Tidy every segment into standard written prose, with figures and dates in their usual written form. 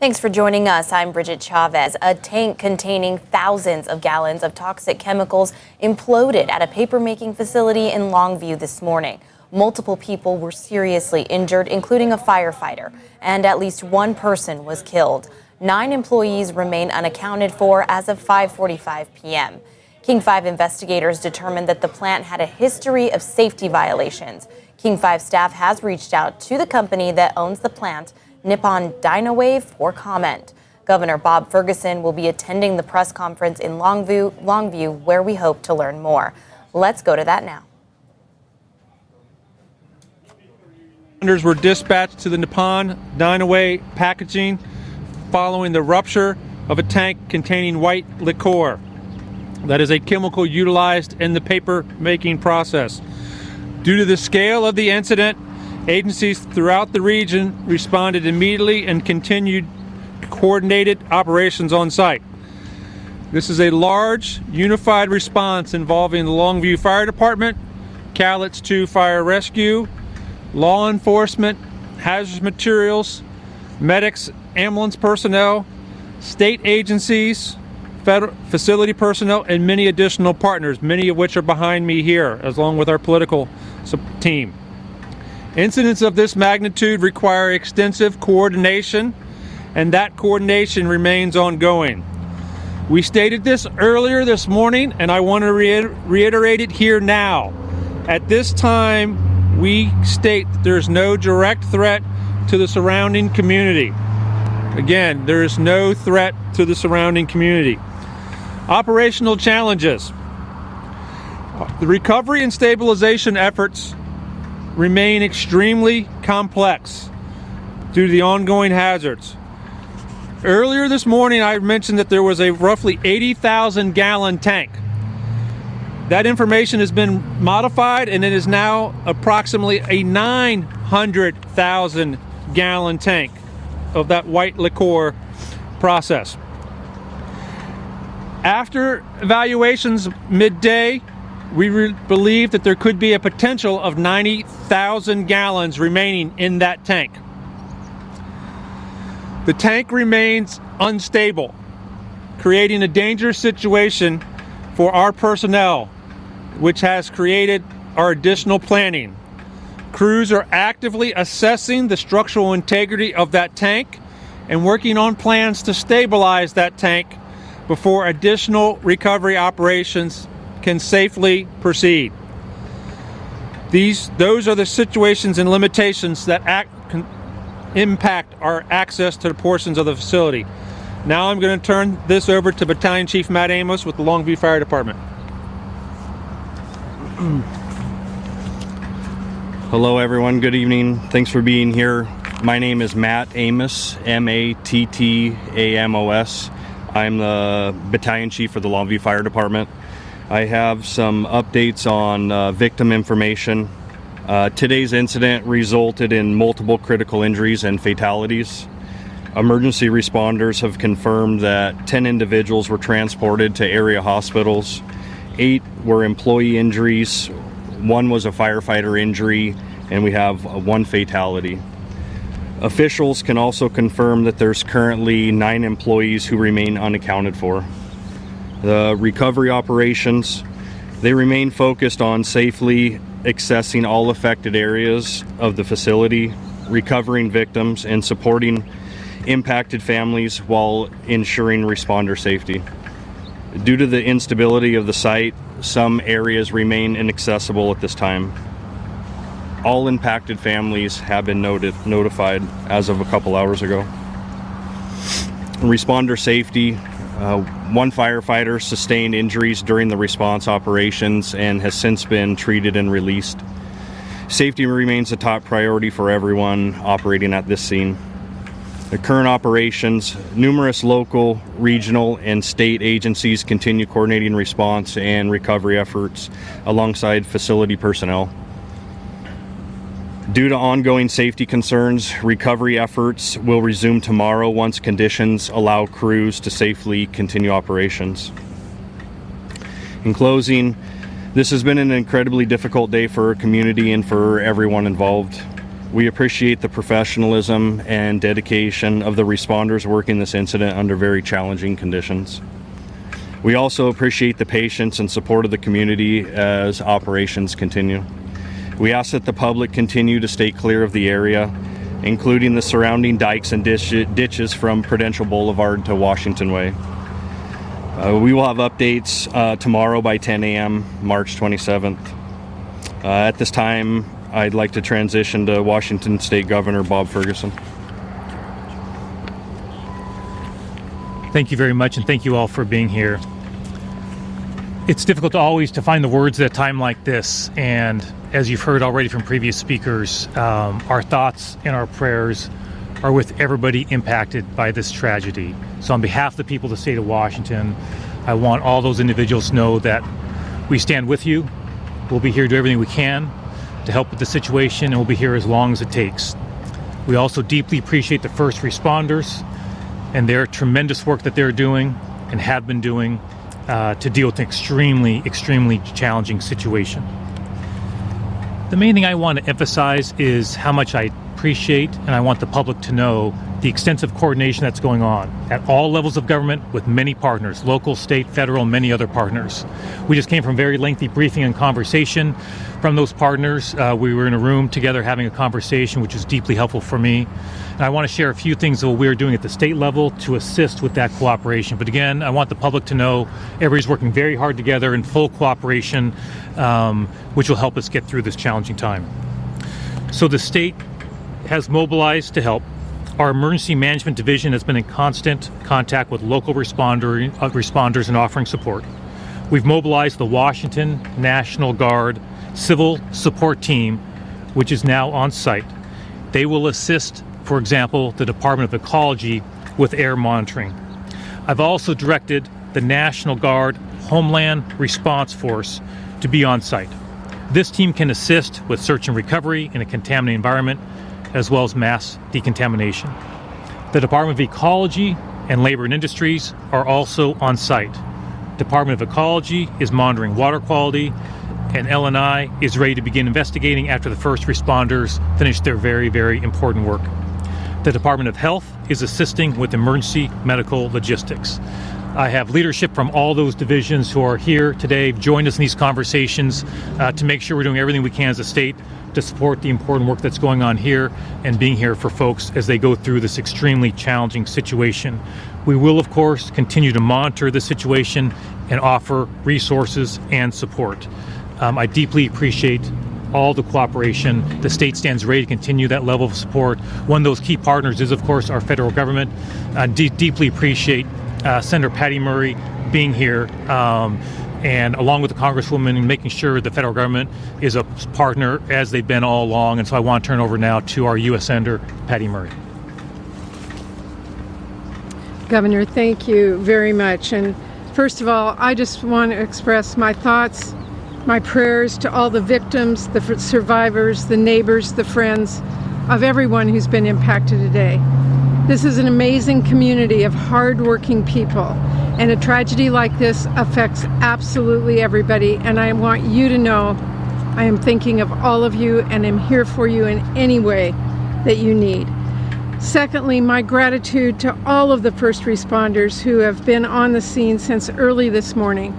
Thanks for joining us. I'm Bridget Chavez. A tank containing thousands of gallons of toxic chemicals imploded at a paper-making facility in Longview this morning. Multiple people were seriously injured, including a firefighter, and at least one person was killed. 9 employees remain unaccounted for as of 5:45 p.m. King 5 investigators determined that the plant had a history of safety violations. King 5 staff has reached out to the company that owns the plant, Nippon Dynawave, for comment. Governor Bob Ferguson will be attending the press conference in Longview, where we hope to learn more. Let's go to that now. Responders were dispatched to the Nippon Dynawave packaging following the rupture of a tank containing white liquor. That is a chemical utilized in the paper making process. Due to the scale of the incident, agencies throughout the region responded immediately and continued coordinated operations on site. This is a large, unified response involving the Longview Fire Department, Cowlitz 2 Fire Rescue, law enforcement, hazardous materials, medics, ambulance personnel, state agencies, federal facility personnel, and many additional partners, many of which are behind me here, along with our political team. Incidents of this magnitude require extensive coordination, and that coordination remains ongoing. We stated this earlier this morning, and I want to reiterate it here now. At this time, we state that there's no direct threat to the surrounding community. Again, there is no threat to the surrounding community. Operational challenges. The recovery and stabilization efforts remain extremely complex due to the ongoing hazards. Earlier this morning, I mentioned that there was a roughly 80,000 gallon tank. That information has been modified, and it is now approximately a 900,000 gallon tank of that white liquor process. After evaluations midday, we believe that there could be a potential of 90,000 gallons remaining in that tank. The tank remains unstable, creating a dangerous situation for our personnel, which has created our additional planning. Crews are actively assessing the structural integrity of that tank and working on plans to stabilize that tank before additional recovery operations can safely proceed. Those are the situations and limitations that impact our access to the portions of the facility. Now I'm going to turn this over to Battalion Chief Matt Amos with the Longview Fire Department. Hello everyone, good evening. Thanks for being here. My name is Matt Amos, M-A-T-T-A-M-O-S. I'm the Battalion Chief for the Longview Fire Department. I have some updates on victim information. Today's incident resulted in multiple critical injuries and fatalities. Emergency responders have confirmed that 10 individuals were transported to area hospitals. 8 were employee injuries, 1 was a firefighter injury, and we have 1 fatality. Officials can also confirm that there's currently 9 employees who remain unaccounted for. The recovery operations, they remain focused on safely accessing all affected areas of the facility, recovering victims, and supporting impacted families while ensuring responder safety. Due to the instability of the site, some areas remain inaccessible at this time. All impacted families have been notified as of a couple hours ago. Responder safety, 1 firefighter sustained injuries during the response operations and has since been treated and released. Safety remains a top priority for everyone operating at this scene. The current operations, numerous local, regional, and state agencies continue coordinating response and recovery efforts alongside facility personnel. Due to ongoing safety concerns, recovery efforts will resume tomorrow once conditions allow crews to safely continue operations. In closing, this has been an incredibly difficult day for our community and for everyone involved. We appreciate the professionalism and dedication of the responders working this incident under very challenging conditions. We also appreciate the patience and support of the community as operations continue. We ask that the public continue to stay clear of the area, including the surrounding dikes and ditches from Prudential Boulevard to Washington Way. We will have updates tomorrow by 10 a.m., March 27th. At this time, I'd like to transition to Washington State Governor Bob Ferguson. Thank you very much, and thank you all for being here. It's difficult always to find the words at a time like this, and as you've heard already from previous speakers, our thoughts and our prayers are with everybody impacted by this tragedy. So on behalf of the people of the state of Washington, I want all those individuals to know that we stand with you. We'll be here to do everything we can to help with the situation, and we'll be here as long as it takes. We also deeply appreciate the first responders and their tremendous work that they're doing and have been doing to deal with an extremely, extremely challenging situation. The main thing I want to emphasize is how much I appreciate, and I want the public to know, the extensive coordination that's going on at all levels of government with many partners, local, state, federal, and many other partners. We just came from very lengthy briefing and conversation from those partners. We were in a room together having a conversation, which was deeply helpful for me. And I want to share a few things that we're doing at the state level to assist with that cooperation. But again, I want the public to know everybody's working very hard together in full cooperation, which will help us get through this challenging time. So the state has mobilized to help. Our emergency management division has been in constant contact with local responders and offering support. We've mobilized the Washington National Guard Civil Support Team, which is now on site. They will assist, for example, the Department of Ecology with air monitoring. I've also directed the National Guard Homeland Response Force to be on site. This team can assist with search and recovery in a contaminated environment, as well as mass decontamination. The Department of Ecology and Labor and Industries are also on site. Department of Ecology is monitoring water quality, and L&I is ready to begin investigating after the first responders finish their very, very important work. The Department of Health is assisting with emergency medical logistics. I have leadership from all those divisions who are here today, joined us in these conversations to make sure we're doing everything we can as a state to support the important work that's going on here and being here for folks as they go through this extremely challenging situation. We will, of course, continue to monitor the situation and offer resources and support. I deeply appreciate all the cooperation. The state stands ready to continue that level of support. One of those key partners is, of course, our federal government. I deeply appreciate Senator Patty Murray being here, and along with the Congresswoman, making sure the federal government is a partner as they've been all along. And so I want to turn over now to our U.S. Senator Patty Murray. Governor, thank you very much. And first of all, I just want to express my thoughts, my prayers to all the victims, the survivors, the neighbors, the friends of everyone who's been impacted today. This is an amazing community of hardworking people, and a tragedy like this affects absolutely everybody. And I want you to know I am thinking of all of you and am here for you in any way that you need. Secondly, my gratitude to all of the first responders who have been on the scene since early this morning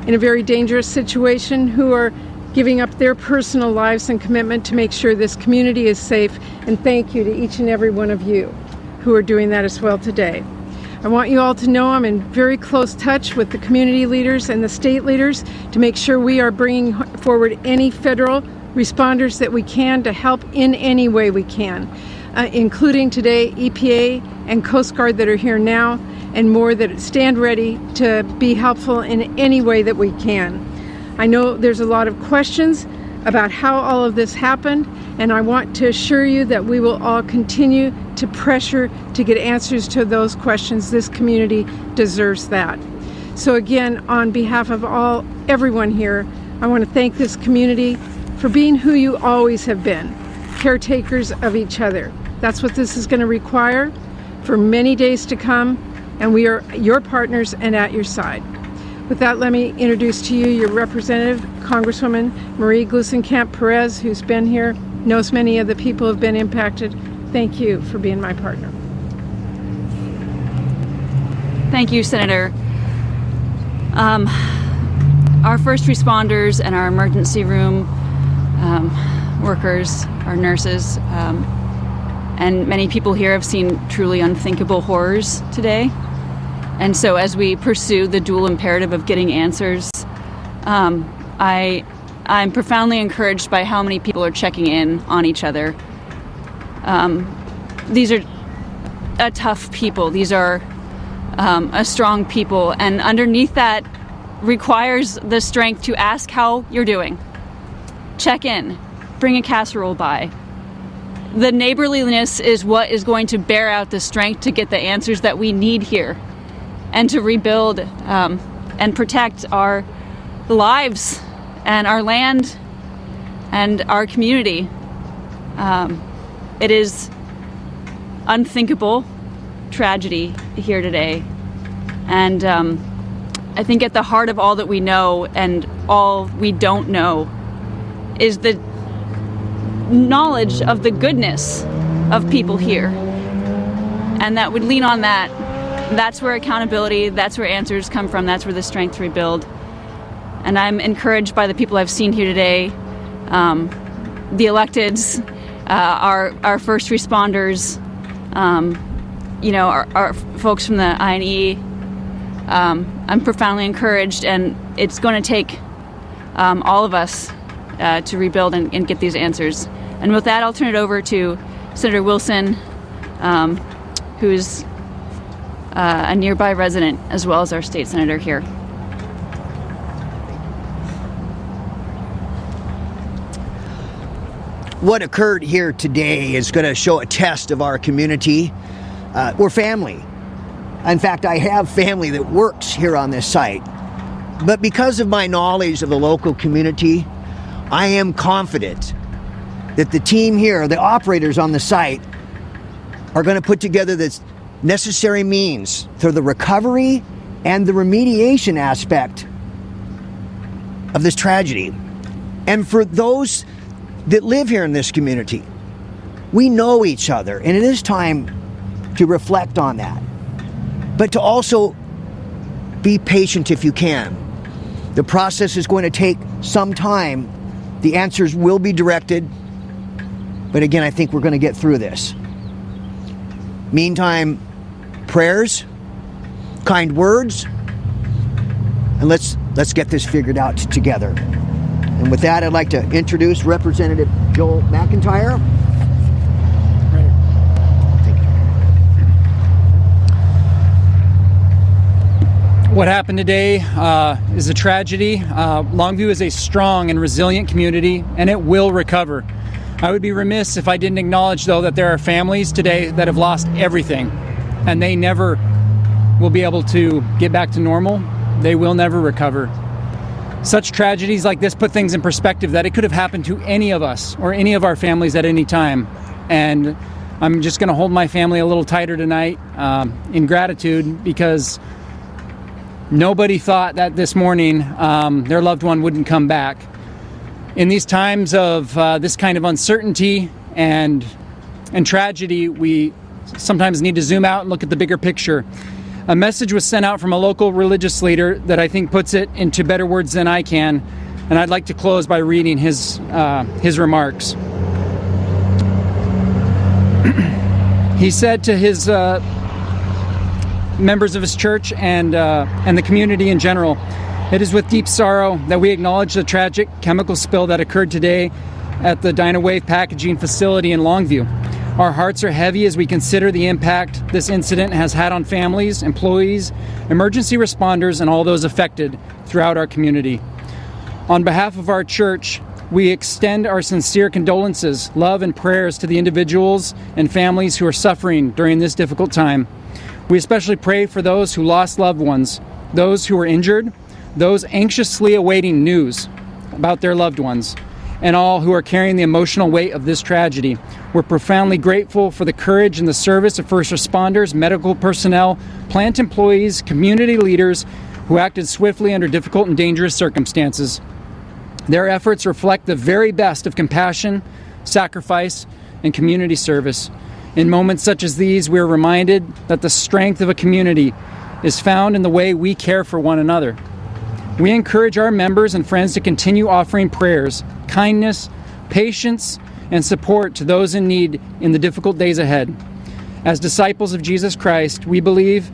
in a very dangerous situation, who are giving up their personal lives and commitment to make sure this community is safe. And thank you to each and every one of you who are doing that as well today. I want you all to know I'm in very close touch with the community leaders and the state leaders to make sure we are bringing forward any federal responders that we can to help in any way we can, including today EPA and Coast Guard that are here now, and more that stand ready to be helpful in any way that we can. I know there's a lot of questions about how all of this happened, and I want to assure you that we will all continue to pressure to get answers to those questions. This community deserves that. So again, on behalf of everyone here, I want to thank this community for being who you always have been, caretakers of each other. That's what this is going to require for many days to come, and we are your partners and at your side. With that, let me introduce to you your representative, Congresswoman Marie Gluesenkamp Perez, who's been here knows many of the people who have been impacted. Thank you for being my partner. Thank you, Senator. Our first responders and our emergency room workers, our nurses, and many people here have seen truly unthinkable horrors today. And so as we pursue the dual imperative of getting answers, I'm profoundly encouraged by how many people are checking in on each other. These are a tough people. These are a strong people. And underneath that requires the strength to ask how you're doing. Check in. Bring a casserole by. The neighborliness is what is going to bear out the strength to get the answers that we need here and to rebuild and protect our lives and our land and our community. It is unthinkable tragedy here today. And I think at the heart of all that we know and all we don't know is the knowledge of the goodness of people here. And that would lean on that. That's where accountability, that's where answers come from, that's where the strength to rebuild. And I'm encouraged by the people I've seen here today, the electeds, our first responders, our folks from the INE. I'm profoundly encouraged, and it's going to take all of us to rebuild and get these answers. And with that, I'll turn it over to Senator Wilson, who's a nearby resident, as well as our state senator here. What occurred here today is going to show a test of our community. We're family. In fact, I have family that works here on this site. But because of my knowledge of the local community, I am confident that the team here, the operators on the site, are going to put together the necessary means for the recovery and the remediation aspect of this tragedy. And for those that live here in this community, we know each other, and it is time to reflect on that. But to also be patient if you can. The process is going to take some time. The answers will be directed. But again, I think we're going to get through this. Meantime, prayers, kind words, and let's get this figured out together. And with that, I'd like to introduce Representative Joel McIntyre. What happened today is a tragedy. Longview is a strong and resilient community, and it will recover. I would be remiss if I didn't acknowledge, though, that there are families today that have lost everything, and they never will be able to get back to normal. They will never recover. Such tragedies like this put things in perspective, that it could have happened to any of us or any of our families at any time. And I'm just going to hold my family a little tighter tonight in gratitude, because nobody thought that this morning their loved one wouldn't come back. In these times of this kind of uncertainty and tragedy, we sometimes need to zoom out and look at the bigger picture. A message was sent out from a local religious leader that I think puts it into better words than I can, and I'd like to close by reading his remarks. He said to his members of his church and the community in general, "It is with deep sorrow that we acknowledge the tragic chemical spill that occurred today at the Dynawave packaging facility in Longview. Our hearts are heavy as we consider the impact this incident has had on families, employees, emergency responders, and all those affected throughout our community. On behalf of our church, we extend our sincere condolences, love, and prayers to the individuals and families who are suffering during this difficult time. We especially pray for those who lost loved ones, those who were injured, those anxiously awaiting news about their loved ones, and all who are carrying the emotional weight of this tragedy. We're profoundly grateful for the courage and the service of first responders, medical personnel, plant employees, community leaders who acted swiftly under difficult and dangerous circumstances. Their efforts reflect the very best of compassion, sacrifice, and community service. In moments such as these, we are reminded that the strength of a community is found in the way we care for one another. We encourage our members and friends to continue offering prayers, kindness, patience, and support to those in need in the difficult days ahead. As disciples of Jesus Christ, we believe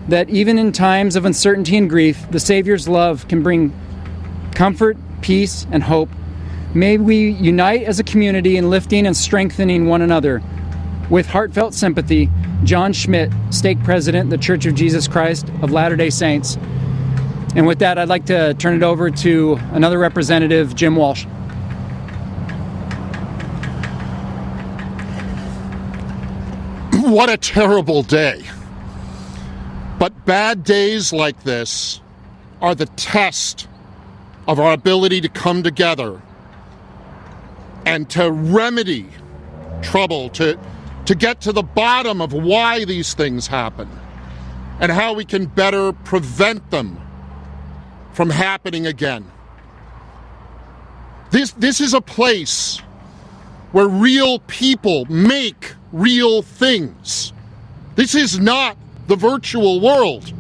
that even in times of uncertainty and grief, the Savior's love can bring comfort, peace, and hope. May we unite as a community in lifting and strengthening one another. With heartfelt sympathy, John Schmidt, Stake President, The Church of Jesus Christ of Latter-day Saints. And with that, I'd like to turn it over to another representative, Jim Walsh. What a terrible day. But bad days like this are the test of our ability to come together and to remedy trouble, to get to the bottom of why these things happen and how we can better prevent them from happening again. This is a place where real people make real things. This is not the virtual world.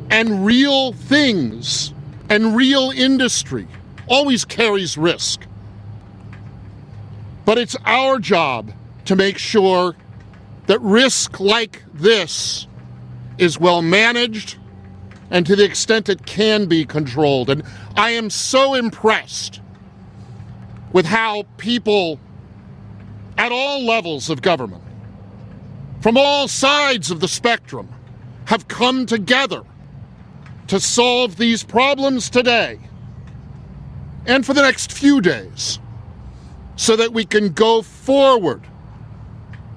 And real things and real industry always carries risk. But it's our job to make sure that risk like this is well managed and to the extent it can be controlled. And I am so impressed with how people at all levels of government, from all sides of the spectrum, have come together to solve these problems today and for the next few days so that we can go forward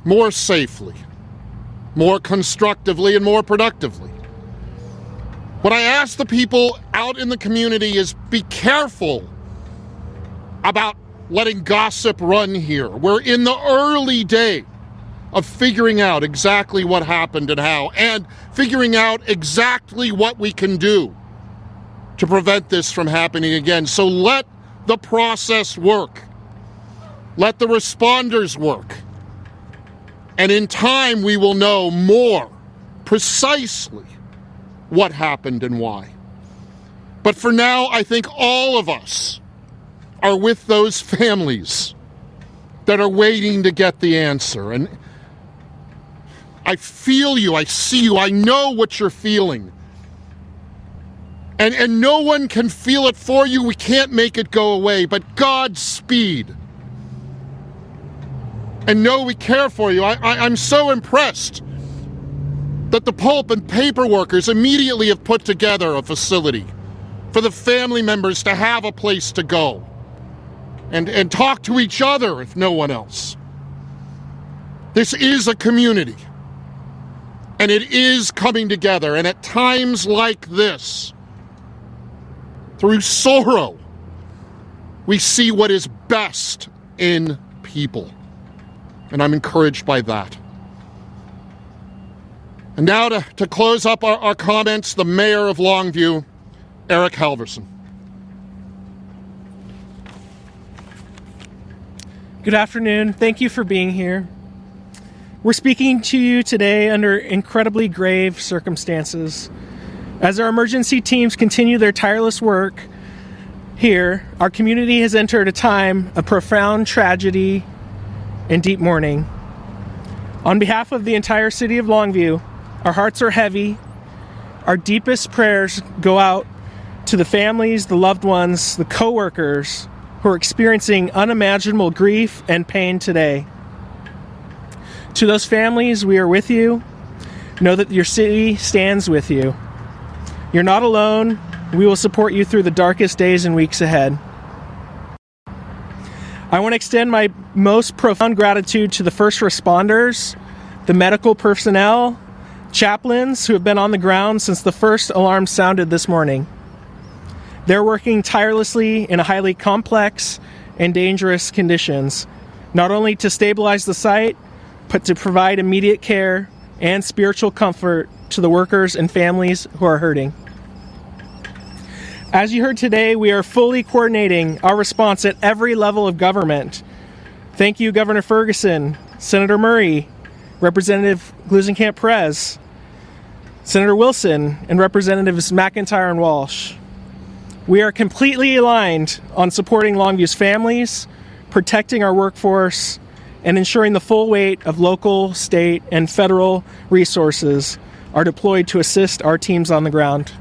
more safely, more constructively, and more productively. What I ask the people out in the community is be careful about letting gossip run here. We're in the early day of figuring out exactly what happened and how, and figuring out exactly what we can do to prevent this from happening again. So let the process work. Let the responders work. And in time, we will know more precisely what happened and why. But for now, I think all of us are with those families that are waiting to get the answer. And I feel you, I see you, I know what you're feeling. And no one can feel it for you. We can't make it go away, but Godspeed. And know we care for you. I'm so impressed that the pulp and paper workers immediately have put together a facility for the family members to have a place to go and talk to each other if no one else. This is a community, and it is coming together. And at times like this, through sorrow, we see what is best in people. And I'm encouraged by that. And now to close up our comments, the mayor of Longview, Eric Halverson. Good afternoon. Thank you for being here. We're speaking to you today under incredibly grave circumstances. As our emergency teams continue their tireless work here, our community has entered a time of profound tragedy and deep mourning. On behalf of the entire city of Longview, our hearts are heavy. Our deepest prayers go out to the families, the loved ones, the co-workers who are experiencing unimaginable grief and pain today. To those families, we are with you. Know that your city stands with you. You're not alone. We will support you through the darkest days and weeks ahead. I want to extend my most profound gratitude to the first responders, the medical personnel, chaplains who have been on the ground since the first alarm sounded this morning. They're working tirelessly in highly complex and dangerous conditions, not only to stabilize the site, but to provide immediate care and spiritual comfort to the workers and families who are hurting. As you heard today, we are fully coordinating our response at every level of government Thank you, Governor Ferguson, Senator Murray, Representative Gluesenkamp-Perez, Senator Wilson, and Representatives McIntyre and Walsh. We are completely aligned on supporting Longview's families, protecting our workforce, and ensuring the full weight of local, state, and federal resources are deployed to assist our teams on the ground.